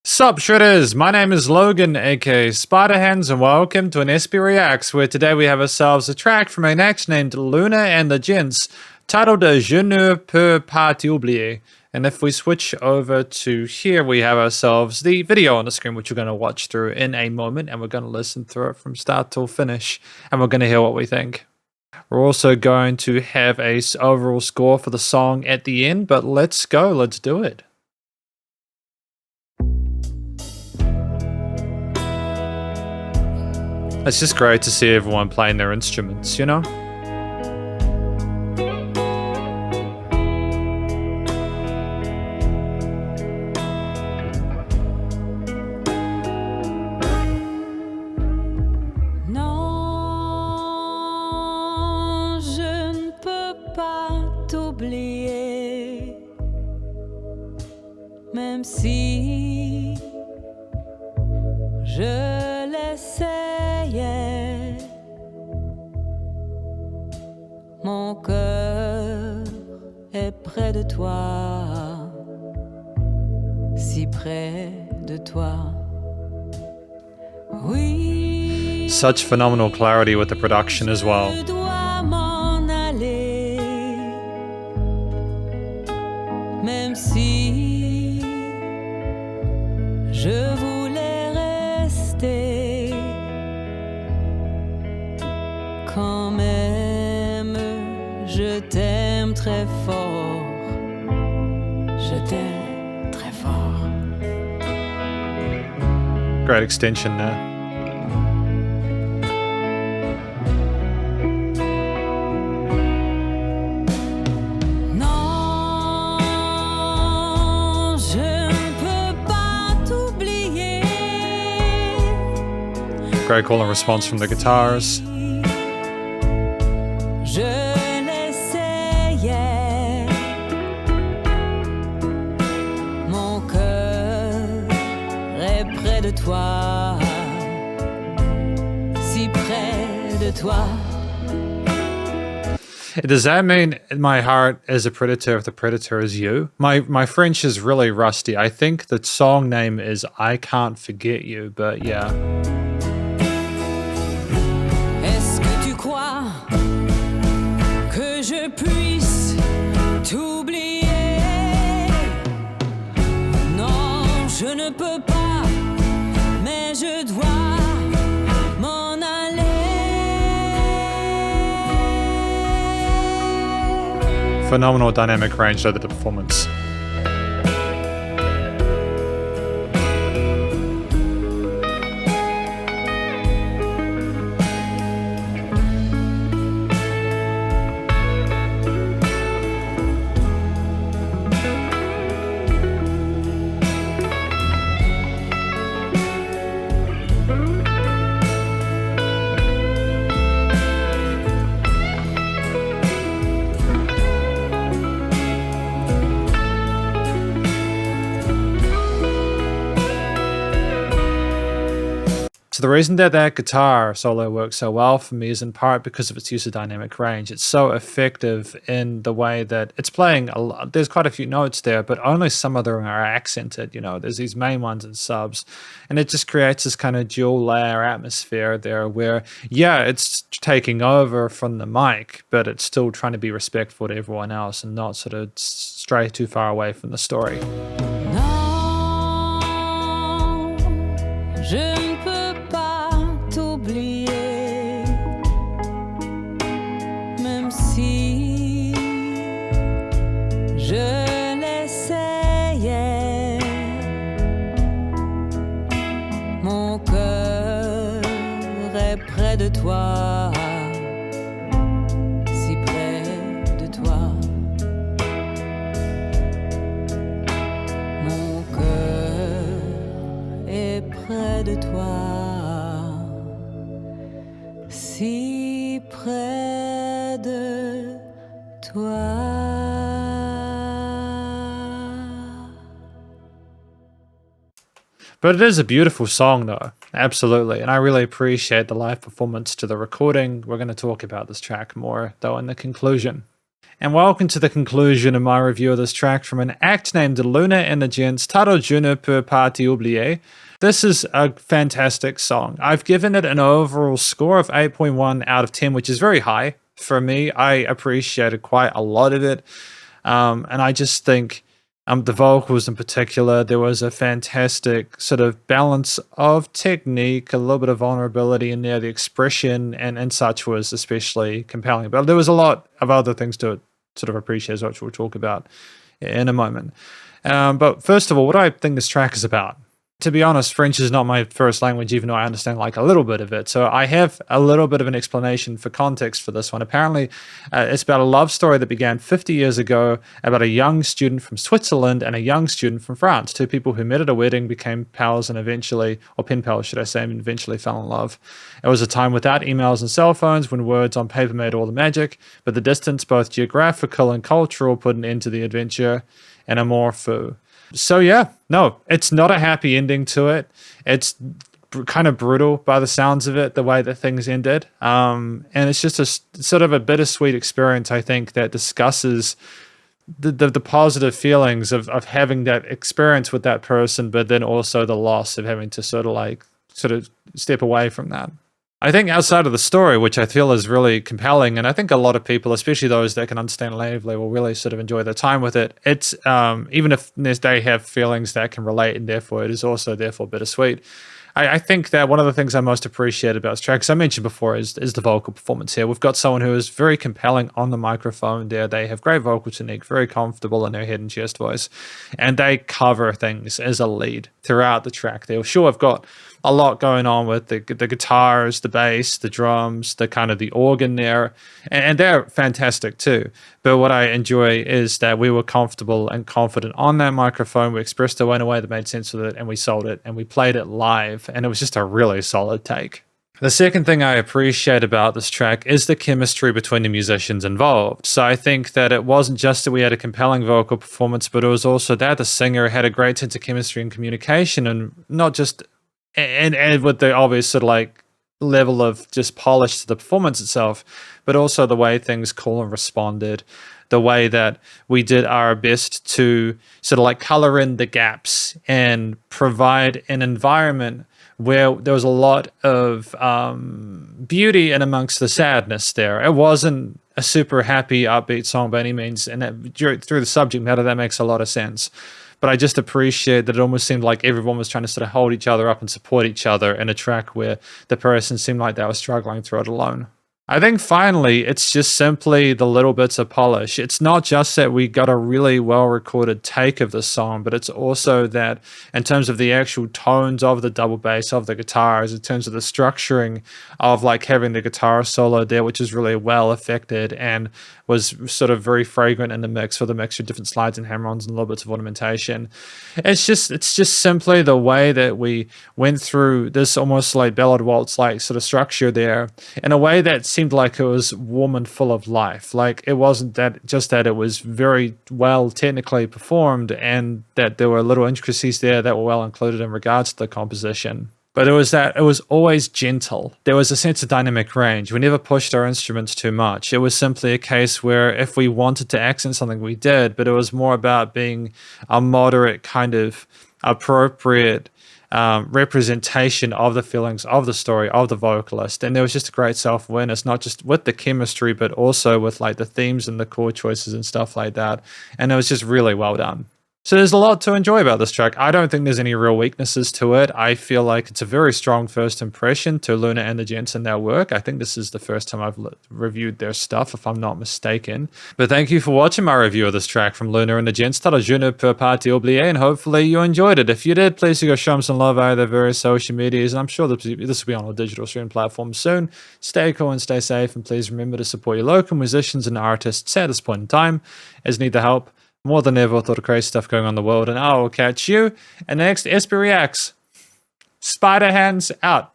Sup shredders, my name is Logan aka Spiderhands and welcome to an SP Reacts, where today we have ourselves a track from an act named Luna and the Gents titled Je Ne Peux Pas T'Oublier. And if we switch over to here, we have ourselves the video on the screen, which we're going to watch through in a moment, and we're going to listen through it from start till finish, and we're going to hear what we think. We're also going to have a overall score for the song at the end, but let's go, let's do it. It's just great to see everyone playing their instruments, you know? Non, je ne peux pas t'oublier, même si je l'essayais. Mon cœur est près de toi, si près de toi. Oui. Such phenomenal clarity with the production as well. Je dois m'en aller, même si je voulais rester. Quand même, je t'aime très fort. Je t'aime très fort. Great extension there. Non, je ne peux pas t'oublier. Great call and response from the guitars. Je l'essayais. Mon cœur est près de toi, si près de toi. Does that mean my heart is a predator if the predator is you? My French is really rusty. I think the song name is I Can't Forget You, but yeah. Est-ce que tu crois que je puisse t'oublier? Non, je ne peux pas, mais je dois m'en aller. Phenomenal dynamic range over the performance. So the reason that guitar solo works so well for me is in part because of its use of dynamic range. It's so effective in the way that it's playing a lot. There's quite a few notes there, but only some of them are accented. You know, there's these main ones and subs, and it just creates this kind of dual layer atmosphere there where, yeah, it's taking over from the mic, but it's still trying to be respectful to everyone else and not sort of stray too far away from the story. Non, je ne peux pas t'oublier, même si je l'essayais. Mon cœur est près de toi, si près de toi. Mon cœur est près de toi, si près de toi. But it is a beautiful song though, absolutely, and I really appreciate the live performance to the recording. We're going to talk about this track more though in the conclusion. and welcome to the conclusion of my review of this track from an act named Luna and the Gents, titled Je Ne Peux Pas T'Oublier. This is a fantastic song. I've given it an overall score of 8.1 out of 10, which is very high for me. I appreciated quite a lot of it, and I just think the vocals in particular, there was a fantastic sort of balance of technique, a little bit of vulnerability in there. The expression and such was especially compelling. But there was a lot of other things to sort of appreciate, which we'll talk about in a moment. But first of all, what do I think this track is about? To be honest, French is not my first language, even though I understand like a little bit of it. So I have a little bit of an explanation for context for this one. Apparently, it's about a love story that began 50 years ago about a young student from Switzerland and a young student from France. Two people who met at a wedding, became pals and eventually, or pen pals, should I say, and eventually fell in love. It was a time without emails and cell phones when words on paper made all the magic, but the distance, both geographical and cultural, put an end to the adventure and amour fou. So yeah, no, it's not a happy ending to it. It's kind of brutal by the sounds of it, the way that things ended. And it's just a sort of a bittersweet experience, I think, that discusses the positive feelings of having that experience with that person, but then also the loss of having to sort of step away from that. I think outside of the story, which I feel is really compelling, and I think a lot of people, especially those that can understand natively, will really sort of enjoy their time with it. It's even if they have feelings that can relate, and therefore it is also therefore bittersweet. I think that one of the things I most appreciate about this track, as I mentioned before, is the vocal performance here. We've got someone who is very compelling on the microphone there. They have great vocal technique, very comfortable in their head and chest voice, and they cover things as a lead throughout the track. They sure have got a lot going on with the guitars, the bass, the drums, the kind of the organ there, and they're fantastic too. But what I enjoy is that we were comfortable and confident on that microphone. We expressed it in a way that made sense with it, and we sold it, and we played it live, and it was just a really solid take. The second thing I appreciate about this track is the chemistry between the musicians involved. So I think that it wasn't just that we had a compelling vocal performance, but it was also that the singer had a great sense of chemistry and communication, and not just and with the obvious sort of like level of just polish to the performance itself, but also the way things call and responded, the way that we did our best to sort of like color in the gaps and provide an environment where there was a lot of beauty in amongst the sadness there. It wasn't a super happy, upbeat song by any means, and through the subject matter, that makes a lot of sense. But I just appreciate that it almost seemed like everyone was trying to sort of hold each other up and support each other in a track where the person seemed like they were struggling through it alone. I think finally, it's just simply the little bits of polish. It's not just that we got a really well-recorded take of the song, but it's also that in terms of the actual tones of the double bass, of the guitars, in terms of the structuring of like having the guitar solo there, which is really well affected and was sort of very fragrant in the mix with a mixture of different slides and hammer-ons and little bits of ornamentation. It's just simply the way that we went through this almost like ballad waltz-like sort of structure there in a way that seemed like it was warm and full of life. Like it wasn't that just that it was very well technically performed and that there were little intricacies there that were well included in regards to the composition. But it was that it was always gentle. There was a sense of dynamic range. We never pushed our instruments too much. It was simply a case where if we wanted to accent something, we did, but it was more about being a moderate kind of appropriate representation of the feelings of the story of the vocalist. And there was just a great self-awareness, not just with the chemistry, but also with like the themes and the chord choices and stuff like that. And it was just really well done. So there's a lot to enjoy about this track. I don't think there's any real weaknesses to it. I feel like it's a very strong first impression to Luna and the Gents and their work. I think this is the first time I've reviewed their stuff, if I'm not mistaken. But thank you for watching my review of this track from Luna and the Gents, titled Je Ne Peux Pas T'Oublier, and hopefully you enjoyed it. If you did, please do go show them some love via their various social medias, and I'm sure this will be on all digital streaming platforms soon. Stay cool and stay safe, and please remember to support your local musicians and artists at this point in time, as need the help more than ever with all the crazy stuff going on in the world. And I will catch you in the next SP Reacts. Spiderhands out.